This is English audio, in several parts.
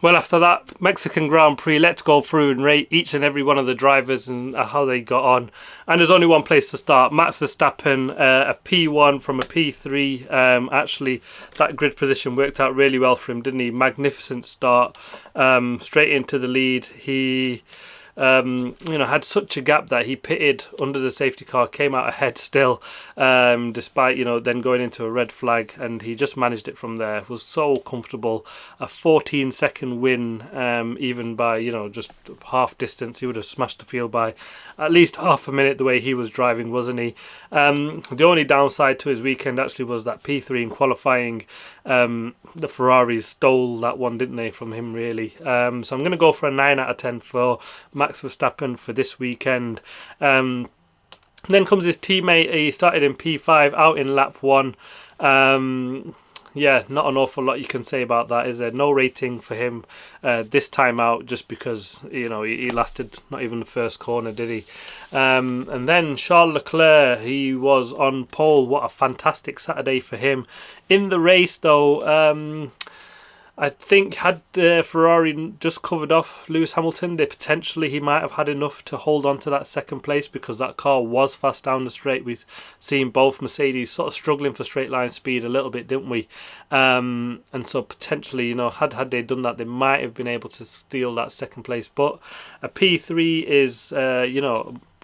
Well, after that Mexican Grand Prix, let's go through and rate each and every one of the drivers and how they got on. And there's only one place to start. Max Verstappen, a P1 from a P3. Actually, that grid position worked out really well for him, didn't he? Magnificent start, straight into the lead. He had such a gap that he pitted under the safety car, came out ahead still, despite, then going into a red flag, and he just managed it from there. Was so comfortable. A 14-second win, even by, just half distance. He would have smashed the field by at least half a minute the way he was driving, wasn't he? The only downside to his weekend actually was that P3 in qualifying. The Ferraris stole that one, didn't they, from him, really? So I'm going to go for a 9 out of 10 for Max Verstappen for this weekend. Then comes his teammate. He started in P5, out in lap 1. Not an awful lot you can say about that, is there? No rating for him this time out, just because he lasted not even the first corner, did he? And then Charles Leclerc, he was on pole. What a fantastic Saturday for him. In the race, though, I think had Ferrari just covered off Lewis Hamilton, he might have had enough to hold on to that second place, because that car was fast down the straight. We've seen both Mercedes sort of struggling for straight line speed a little bit, didn't we? And so potentially, had they done that, they might have been able to steal that second place. But a P3 is,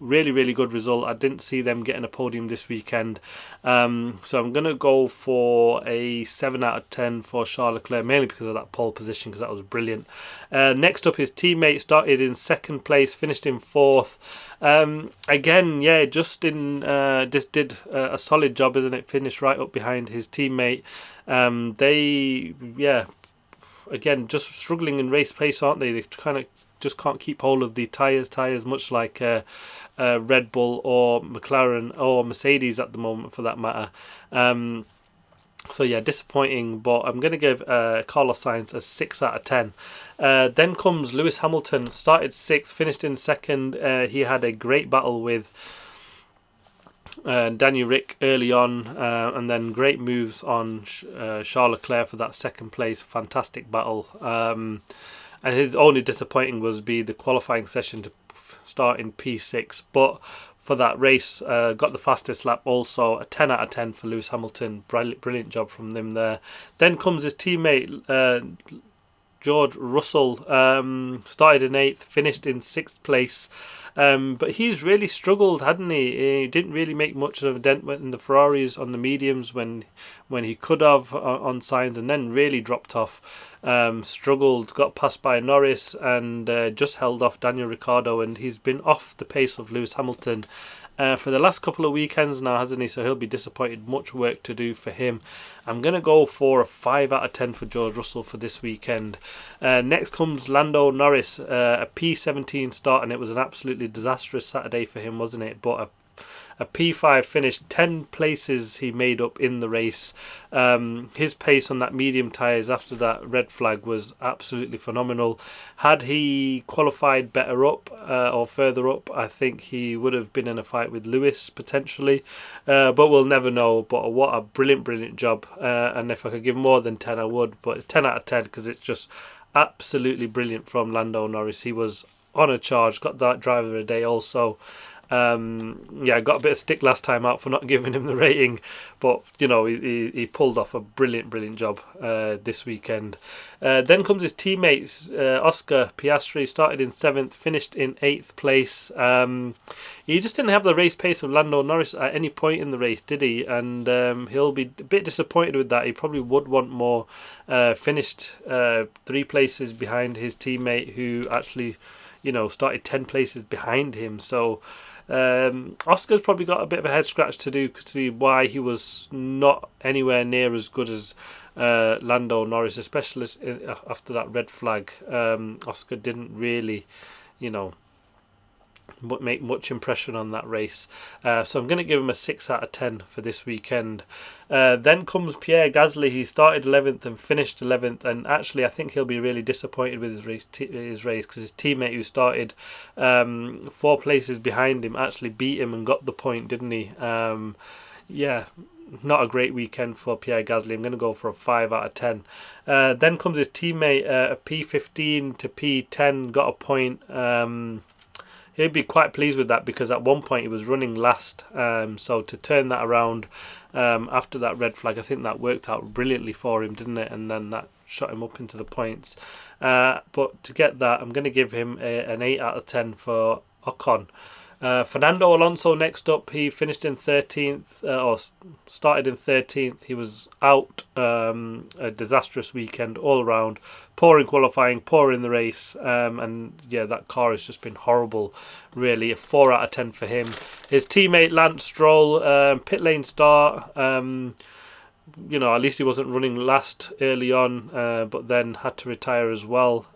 really, really good result. I didn't see them getting a podium this weekend. So I'm going to go for a 7 out of 10 for Charles Leclerc, mainly because of that pole position, because that was brilliant. Next up, his teammate started in second place, finished in fourth. Again, just did a solid job, isn't it? Finished right up behind his teammate. Again, just struggling in race pace, aren't they? They kind of just can't keep hold of the tyres, much like Red Bull or McLaren or Mercedes at the moment, for that matter. Disappointing, but I'm going to give Carlos Sainz a 6 out of 10. Then comes Lewis Hamilton, started 6th, finished in 2nd. He had a great battle with Daniel Rick early on, and then great moves on Charles Leclerc for that second place. Fantastic battle. And his only disappointing was the qualifying session to start in P6. But for that race, got the fastest lap also. A 10 out of 10 for Lewis Hamilton. Brilliant job from them there. Then comes his teammate, George Russell. Started in 8th, finished in 6th place. But he's really struggled, hadn't he? He didn't really make much of a dent in the Ferraris on the mediums when he could have on Sainz, and then really dropped off. Struggled, got passed by Norris, and just held off Daniel Ricciardo, and he's been off the pace of Lewis Hamilton for the last couple of weekends now, hasn't he? So he'll be disappointed. Much work to do for him. I'm going to go for a 5 out of 10 for George Russell for this weekend. Next comes Lando Norris, a P17 start, and it was an absolutely disastrous Saturday for him, wasn't it? But a P5 finish, 10 places he made up in the race. His pace on that medium tyres after that red flag was absolutely phenomenal. Had he qualified better up or further up, I think he would have been in a fight with Lewis potentially, but we'll never know. But what a brilliant job, and if I could give more than 10 I would, but 10 out of 10 because it's just absolutely brilliant from Lando Norris. He was on a charge, got that driver of the day also. Got a bit of stick last time out for not giving him the rating, but he pulled off a brilliant job this weekend. Then comes his teammates, Oscar Piastri, started in 7th, finished in 8th place. He just didn't have the race pace of Lando Norris at any point in the race, did he? And he'll be a bit disappointed with that. He probably would want more. Finished 3 places behind his teammate, who actually started 10 places behind him. So Oscar's probably got a bit of a head scratch to do to see why he was not anywhere near as good as Lando Norris, especially after that red flag. Oscar didn't really, make much impression on that race. So I'm going to give him a 6 out of 10 for this weekend. Then comes Pierre Gasly. He started 11th and finished 11th, and actually I think he'll be really disappointed with his race because his teammate who started 4 places behind him actually beat him and got the point, didn't he? not a great weekend for Pierre Gasly. I'm going to go for a 5 out of 10. Then comes his teammate, a P15 to P10, got a point. He'd be quite pleased with that because at one point he was running last. So to turn that around after that red flag, I think that worked out brilliantly for him, didn't it? And then that shot him up into the points. But to get that, I'm going to give him an 8 out of 10 for Ocon. Fernando Alonso next up. He finished in 13th, or started in 13th. He was out. A disastrous weekend all around. Poor in qualifying, poor in the race. And yeah, that car has just been horrible, really. A 4 out of 10 for him. His teammate Lance Stroll, pit lane start. At least he wasn't running last early on, but then had to retire as well.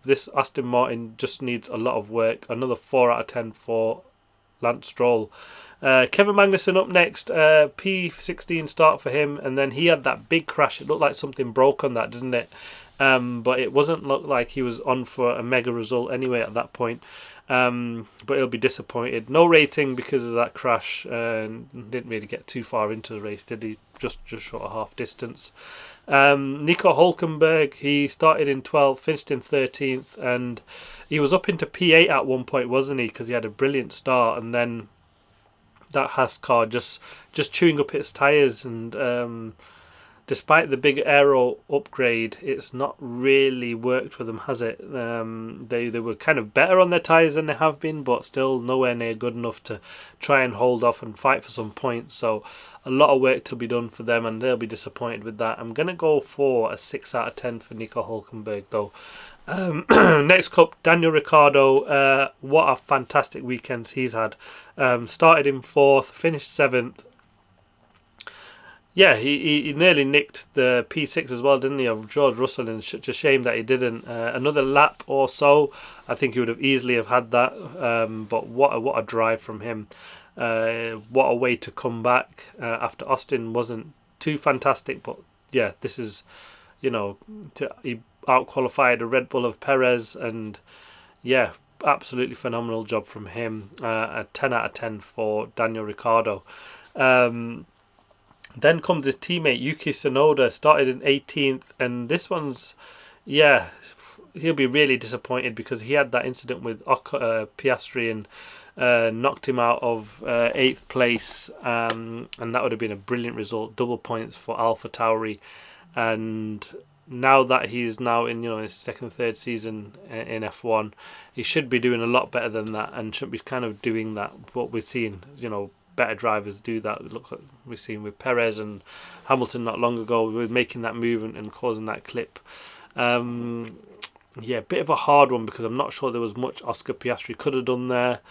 This Aston Martin just needs a lot of work. Another 4 out of 10 for Lance Stroll. Kevin Magnussen up next. P16 start for him, and then he had that big crash. It looked like something broke on that, didn't it? But it wasn't look like he was on for a mega result anyway at that point. But he'll be disappointed. No rating because of that crash. Didn't really get too far into the race, did he? Just short of half distance. Nico Hülkenberg, he started in 12th, finished in 13th, and he was up into P8 at one point, wasn't he? Because he had a brilliant start, and then that Haas car just chewing up its tyres, and despite the big aero upgrade, it's not really worked for them, has it? They were kind of better on their tyres than they have been, but still nowhere near good enough to try and hold off and fight for some points. So a lot of work to be done for them, and they'll be disappointed with that. I'm going to go for a 6 out of 10 for Nico Hülkenberg, though. Next up, Daniel Ricciardo. What a fantastic weekend he's had. Started in 4th, finished 7th. Yeah, he nearly nicked the P6 as well, didn't he, of George Russell, and it's such a shame that he didn't. Another lap or so, I think he would have easily have had that. But what a drive from him. What a way to come back after Austin wasn't too fantastic. But yeah, this is, he out-qualified a Red Bull of Perez, and yeah, absolutely phenomenal job from him. A 10 out of 10 for Daniel Ricciardo. Then comes his teammate Yuki Tsunoda, started in 18th, and this one's, he'll be really disappointed because he had that incident with Piastri and knocked him out of 8th place, and that would have been a brilliant result, double points for AlphaTauri. And now that he's now in his second, third season in F1, he should be doing a lot better than that, and should be kind of doing that. What we're seeing, better drivers do that. It looks like we've seen with Perez and Hamilton not long ago, with making that move and causing that clip. Bit of a hard one because I'm not sure there was much Oscar Piastri could have done there.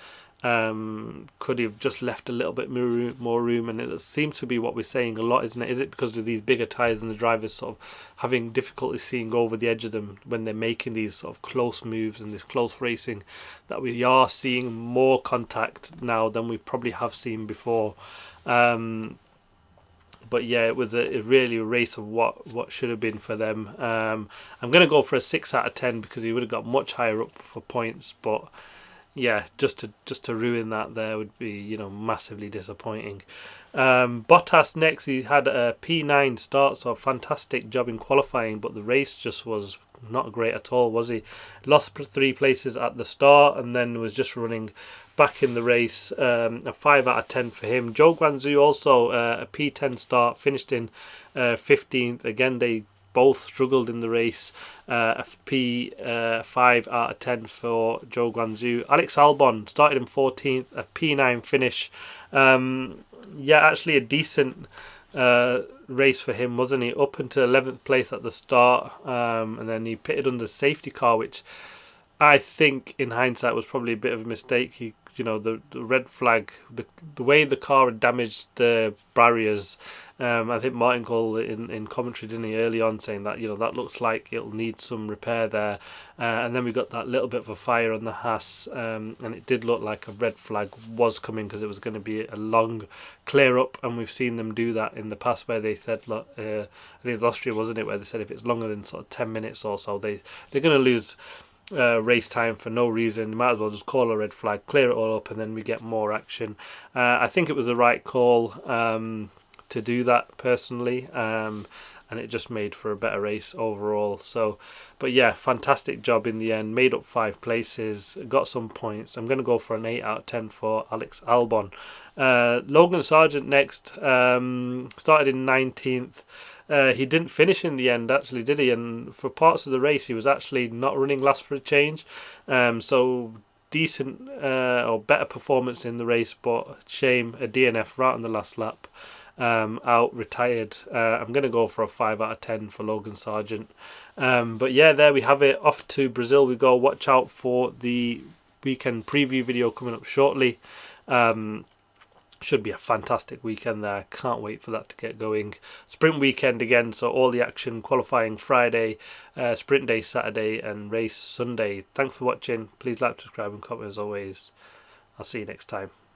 Could he have just left a little bit more room? And it seems to be what we're saying a lot, isn't it? Is it because of these bigger tyres and the drivers sort of having difficulty seeing over the edge of them when they're making these sort of close moves and this close racing, that we are seeing more contact now than we probably have seen before? But yeah, it was really a race of what should have been for them. I'm going to go for a 6 out of 10 because he would have got much higher up for points, but yeah, just to ruin that there would be massively disappointing. Bottas next, he had a P9 start, so a fantastic job in qualifying, but the race just was not great at all, was he? Lost 3 places at the start and then was just running back in the race. A 5 out of 10 for him. Zhou Guanyu also a P10 start, finished in 15th. Again, they both struggled in the race. A P5 out of 10 for Zhou Guanyu. Alex Albon started in 14th, a P9 finish. Actually a decent race for him, wasn't he? Up until 11th place at the start, and then he pitted under safety car, which I think in hindsight was probably a bit of a mistake. He, the red flag, the way the car had damaged the barriers. I think Martin called it in commentary, didn't he, early on, saying that that looks like it'll need some repair there. And then we got that little bit of a fire on the Haas, and it did look like a red flag was coming because it was going to be a long clear up, and we've seen them do that in the past where they said, I think it was Austria, wasn't it, where they said if it's longer than sort of 10 minutes or so, they're going to lose race time for no reason. You might as well just call a red flag, clear it all up, and then we get more action. I think it was the right call to do that personally, and it just made for a better race overall. So, but yeah, fantastic job in the end. Made up 5 places, got some points. I'm going to go for an 8 out of 10 for Alex Albon. Logan Sargent next, started in 19th. He didn't finish in the end, actually, did he? And for parts of the race, he was actually not running last for a change. So decent or better performance in the race, but shame, a DNF right on the last lap. Out, retired. I'm going to go for a 5 out of 10 for Logan Sargent. But yeah, there we have it. Off to Brazil we go. Watch out for the weekend preview video coming up shortly. Should be a fantastic weekend there. Can't wait for that to get going. Sprint weekend again, so all the action, qualifying Friday, sprint day Saturday, and race Sunday. Thanks for watching. Please like, subscribe and comment as always. I'll see you next time.